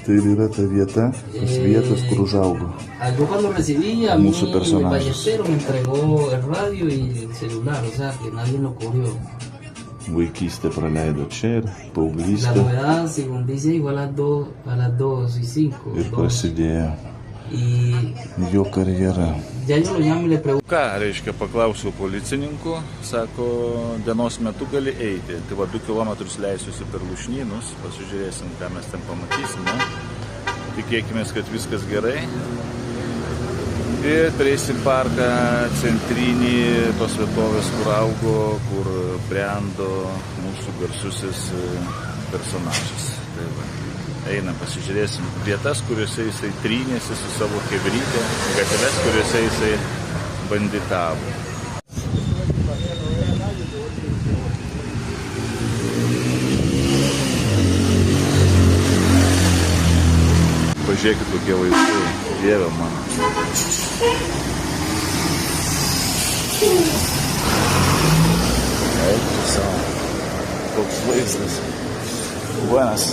Tai yra ta vieta, tos vietos, kur užaugo Yo cuando recibí a mí, mūsų mi personažas. ballestero me entregó el radio y el celular, o sea que nadie lo cogió. Vaikystę praleido čia ir La paauglystę novedad, según dice, igual a las 2:05. ir prasidėjo Y jo karjera. ya yo lo llamo y le pregunto. Ką reiškia, paklausiau policininkų, sako, dienos metu gali eiti. Tai va 2 kilometrus leisiuosi per Lūšnynus, pasižiūrėsim, ką mes ten pamatysime. Tikėkime, kad viskas gerai. Ir prieisim parką centrinį, tos vietovės, kur augo, kur brendo mūsų garsusis personažas. Tai va, einam, pasižiūrėsim vietas, kuriuose jisai trynėsi su savo chebryte, gatves, kuriuose jisai banditavo. Pažiūrėkit, kokie vaizdai, Dieve mano. Eik tu savo, koks vaizdas. Buenas.